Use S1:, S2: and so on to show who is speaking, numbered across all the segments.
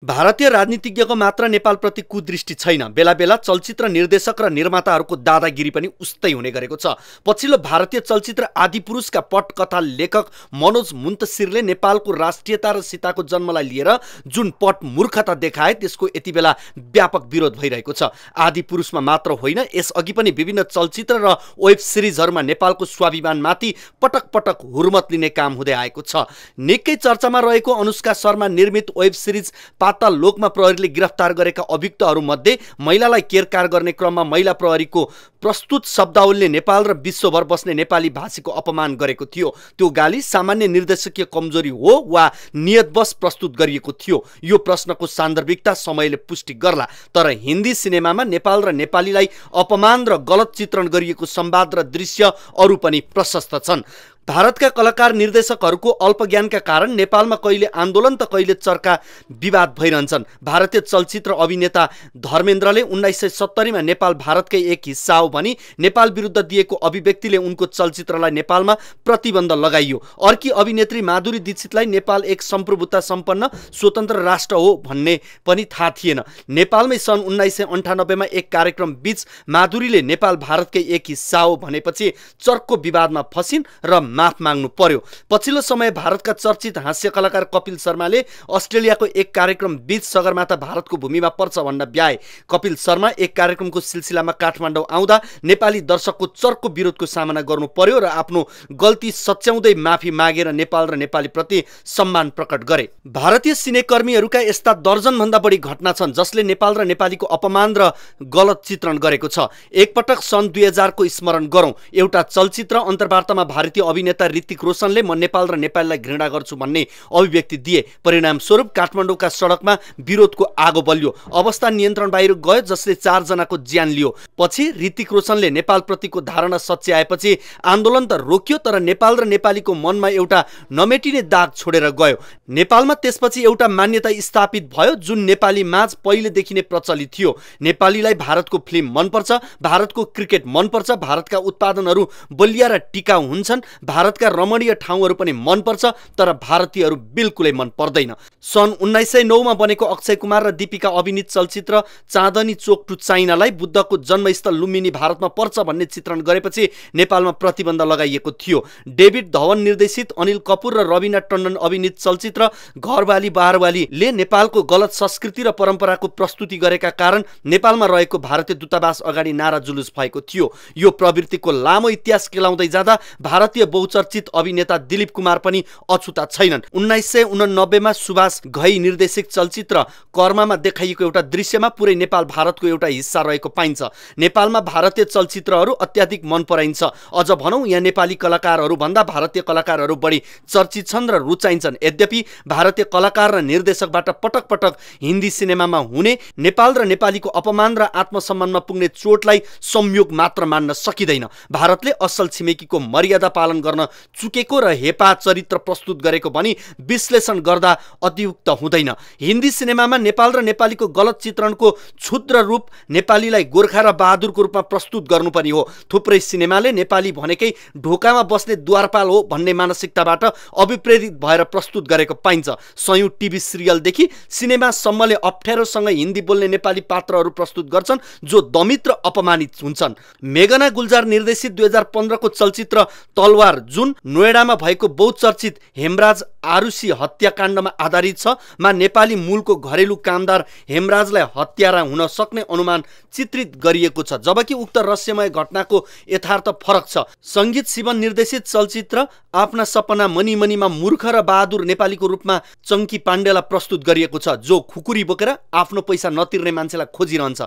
S1: भारतीय राजनीतिज्ञको मात्र नेपालप्रति कुदृष्टि छैन, बेला बेला चलचित्र निर्देशक र निर्माताहरूको दादागिरी पनि उस्तै हुने गरेको छ। पछिल्लो भारतीय चलचित्र आदिपुरुषका पटकथा लेखक मनोज मुन्तसिरले नेपालको राष्ट्रियता र सीताको जन्मलाई लिएर जुन पट मूर्खता देखाए त्यसको यति बेला व्यापक विरोध भइरहेको छ। आदिपुरुषमा मात्र होइन, यसअघि पनि विभिन्न चलचित्र र वेब सिरिजहरूमा नेपालको स्वाभिमानमाथि पटक पटक हुर्मत लिने काम हुँदै आएको छ। निकै चर्चामा रहेको अनुष्का शर्मा निर्मित वेब सिरिज पाताल लोकमा प्रहरीले गिरफ्तार गरेका अभियुक्तहरूमध्ये महिलालाई केरकार गर्ने क्रममा महिला प्रहरीको प्रस्तुत शब्दावलीले नेपाल र विश्वभर बस्ने नेपाली भाषीको अपमान गरेको थियो। त्यो गाली सामान्य निर्देशकीय कमजोरी हो वा नियतवश प्रस्तुत गरिएको थियो? यो प्रश्नको सान्दर्भिकता समयले पुष्टि गर्ला, तर हिन्दी सिनेमामा नेपाल र नेपालीलाई अपमान र गलत चित्रण गरिएको संवाद र दृश्य अरू पनि प्रशस्त छन्। भारतका कलाकार निर्देशकहरूको अल्पज्ञानका कारण नेपालमा कहिले आन्दोलन त कहिले चर्का विवाद भइरहन्छन्। भारतीय चलचित्र अभिनेता धर्मेन्द्रले 1970 मा नेपाल भारतकै एक हिस्सा हो भनी नेपाल विरुद्ध दिएको अभिव्यक्तिले उनको चलचित्रलाई नेपालमा प्रतिबन्ध लगाइयो। अर्की अभिनेत्री माधुरी दीक्षितलाई नेपाल एक सम्प्रभुता सम्पन्न स्वतन्त्र राष्ट्र हो भन्ने पनि थाहा थिएन। नेपालमै सन् 1998 मा एक कार्यक्रम बीच माधुरीले नेपाल भारतकै एक हिस्सा हो भनेपछि चर्को विवादमा फसिन् र माफ माग्नु पर्यो। पछिल्लो समय भारतका चर्चित हास्य कलाकार कपिल शर्माले अस्ट्रेलियाको एक कार्यक्रम बीच सगरमाथा भारतको भूमिमा पर्छ भन्न भ्याए। कपिल शर्मा एक कार्यक्रमको सिलसिलामा काठमाडौँ आउँदा नेपाली दर्शकको चर्को विरोधको सामना गर्नु पर्यो र आफ्नो गल्ती सच्याउँदै माफी मागेर नेपाल र नेपाली प्रति सम्मान प्रकट गरे। भारतीय सिनेकर्मीहरूका यस्ता दर्जनभन्दा बढी घटना छन् जसले नेपाल र नेपालीको अपमान र गलत चित्रण गरेको छ। एकपटक सन् 2000 को स्मरण गरौँ। एउटा चलचित्र अन्तर्वार्तामा भारतीय अभिनेता ऋतिक रोशनले म नेपाल र नेपालीलाई घृणा गर्छु भन्ने अभिव्यक्ति दिए। परिणाम स्वरूप काठमाडौँका सडकमा विरोधको आगो बल्यो। अवस्था नियन्त्रण बाहिर गयो जसले 4 जनाको ज्यान लियो। पछि ऋतिक रोशनले नेपाल प्रतिको धारणा सच्याएपछि आन्दोलन त रोकियो, तर नेपाल र नेपालीको मनमा एउटा नमेटिने दाग छोडेर गयो। नेपालमा त्यसपछि एउटा मान्यता स्थापित भयो जुन नेपाली माझ पहिलेदेखि नै प्रचलित थियो। नेपालीलाई भारतको फिल्म मनपर्छ, भारतको क्रिकेट मनपर्छ, भारतका उत्पादनहरू बलिया र टिकाउ हुन्छन्, भारतका रमणीय ठाउँहरू पनि मनपर्छ, तर भारतीयहरू बिल्कुलै मन पर्दैन। सन् 1909 मा बनेको अक्षय कुमार र दीपिका अभिनीत चलचित्र चाँदनी चोक टु चाइनालाई बुद्धको जन्मस्थल लुम्बिनी भारतमा पर्छ भन्ने चित्रण गरेपछि नेपालमा प्रतिबन्ध लगाइएको थियो। डेभिड धवन निर्देशित अनिल कपूर र रविना टन्डन अभिनीत चलचित्र घरवाली बहारवालीले नेपालको गलत संस्कृति र परम्पराको प्रस्तुति गरेका कारण नेपालमा रहेको भारतीय दूतावास अगाडि नारा जुलुस भएको थियो। यो प्रवृत्तिको लामो इतिहास केलाउँदै जाँदा भारतीय बहुचर्चित अभिनेता दिलीप कुमार पनि अछुता छैनन्। 1989 मा सुभाष घई निर्देशित चलचित्र कर्मामा देखाइएको एउटा दृश्यमा पुरै नेपाल भारतको एउटा हिस्सा रहेको पाइन्छ। नेपालमा भारतीय चलचित्रहरू अत्याधिक मन पराइन्छ। अझ भनौँ यहाँ नेपाली कलाकारहरू भन्दा भारतीय कलाकारहरू बढी चर्चित छन् र रुचाइन्छन्। यद्यपि भारतीय कलाकार र निर्देशकबाट पटक पटक हिन्दी सिनेमामा हुने नेपाल र नेपालीको अपमान र आत्मसम्मानमा पुग्ने चोटलाई संयोग मात्र मान्न सकिँदैन। भारतले असल छिमेकीको मर्यादा पालन गर्न चुकेको र हेपा चरित्र प्रस्तुत गरेको भनी विश्लेषण गर्दा अतियुक्त हुँदैन। हिन्दी सिनेमामा नेपाल र नेपालीको गलत चित्रणको क्षुद्र रूप नेपालीलाई गोर्खा र बहादुरको रूपमा प्रस्तुत गर्नु पनि हो। थुप्रै सिनेमाले नेपाली भनेकै ढोकामा बस्ने द्वारपाल हो भन्ने मानसिकताबाट अभिप्रेरित भएर प्रस्तुत गरेको पाइन्छ। सयौं टिभी सिरियलदेखि सिनेमासम्मले अप्ठ्यारोसँग हिन्दी बोल्ने नेपाली पात्रहरू प्रस्तुत गर्छन् जो दमित र अपमानित हुन्छन्। मेघना गुलजार निर्देशित 2015 को चलचित्र तलवार जुन नोएडामा भएको बहुचर्चित हेमराज आरुसी हत्याकाण्डमा आधारित छ मा नेपाली मूलको घरेलु कामदार हेमराजलाई हत्यारा हुन सक्ने अनुमान चित्रित गरिएको छ, जबकि उक्त रहस्यमय घटनाको यथार्थ फरक छ। सङ्गीत शिवन निर्देशित चलचित्र आफ्ना सपना मनी मनीमा मूर्ख र बहादुर नेपालीको रूपमा चङ्की पाण्डेलाई प्रस्तुत गरिएको छ जो खुकुरी बोकेर आफ्नो पैसा नतिर्ने मान्छेलाई खोजिरहन्छ।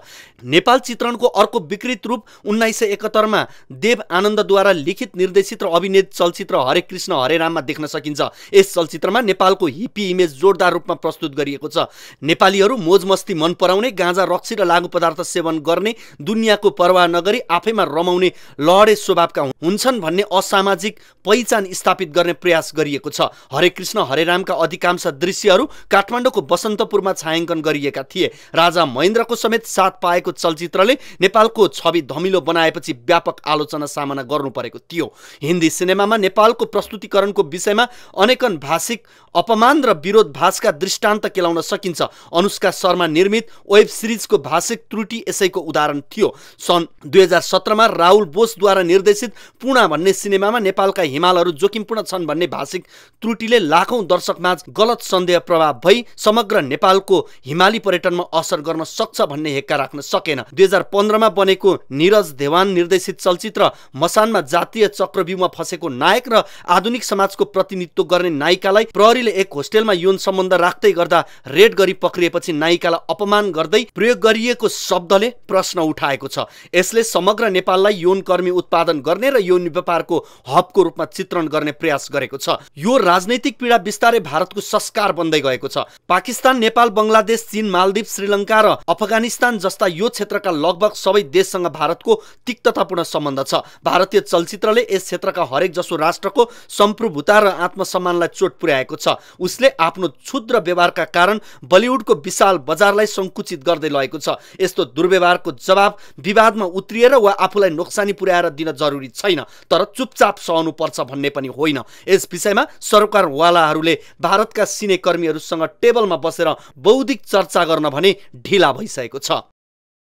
S1: नेपाल चित्रणको अर्को विकृत रूप 1971 मा देव आनन्दद्वारा लिखित निर्देशित र अभिनीत चलचित्र हरे कृष्ण हरे राममा देख्न सकिन्छ। यस चलचित्रमा नेपालको हिप्पी इमेज जोरदार रूपमा प्रस्तुत गरिएको छ। नेपालीहरू मोजमस्ती मन पराउने, गाँजा रक्सी र लागु पदार्थ सेवन गर्ने, दुनियाँको परवाह नगरी आफैमा रमाउने लहडे स्वभावका हुन्छन् भन्ने असामाजिक पहिचान स्थापित गर्ने प्रयास गरिएको छ। हरे कृष्ण हरे रामका अधिकांश दृश्यहरू काठमाडौँको बसन्तपुरमा छायाङ्कन गरिएका थिए। राजा महेन्द्रको समेत साथ पाएको चलचित्रले नेपालको छवि धमिलो बनाएपछि व्यापक आलोचना सामना गर्नु परेको थियो। हिन्दी सिनेमामा नेपालको प्रस्तुतिकरणको विषयमा अनेकन भाषिक अपमान र विरोधाभासका दृष्टान्त केलाउन सकिन्छ। अनुष्का शर्मा निर्मित वेब सिरिजको भाषिक त्रुटि यसैको उदाहरण थियो। सन् 2017मा राहुल बोसद्वारा निर्देशित पूर्णा भन्ने सिनेमामा नेपालका हिमालहरू जोखिमपूर्ण छन् भन्ने भाषिक त्रुटिले लाखौं दर्शकमाझ गलत सन्देह प्रभाव भई समग्र नेपालको हिमाली पर्यटनमा असर गर्न सक्छ भन्ने हेक्का राख्न सकेन। 2015मा बनेको नीरज देवान निर्देशित चलचित्र मसानमा जातीय चक्रव्यूहमा फसेको नायक र आधुनिक समाजको प्रतिनिधित्व गर्ने नायिकालाई प्रहरीले एक होस्टेलमा यौन सम्बन्ध राख्दै गर्दा रेड गरी पक्रिएपछि नायिकालाई अपमान गर्दै प्रयोग गरिएको शब्दले प्रश्न उठाएको छ। यसले समग्र नेपाललाई यौन कर्मी उत्पादन गर्ने र यौन व्यापारको हबको रूपमा चित्रण गर्ने प्रयास गरेको छ। यो राजनैतिक पीडा बिस्तारै भारतको संस्कार बन्दै गएको छ। पाकिस्तान, नेपाल, बंगलादेश, चीन, मालदिव, श्रीलङ्का र अफगानिस्तान जस्ता यो क्षेत्रका लगभग सबै देशसँग भारतको तिक्ततापूर्ण सम्बन्ध छ। भारतीय चलचित्रले यस क्षेत्रका हरेक जसो राष्ट्रको सम्प्रभुता र आत्मसम्मानलाई चोट पुर्याएको छ। उसले आफ्नो क्षुद्र व्यवहारका कारण बलिउडको विशाल बजारलाई संकुचित गर्दै लगेको छ। यस्तो दुर्व्यवहारको जवाब विवादमा उत्रिएर वा आफूलाई नोक्सानी पुर्याएर दिन जरुरी छैन, तर चुपचाप सहनु पर्छ भन्ने पनि होइन। यस विषयमा सरकारवालाहरूले भारतका सिने कर्मीहरूसँग टेबलमा बसेर बौद्धिक चर्चा गर्न भने ढिला भइसकेको छ।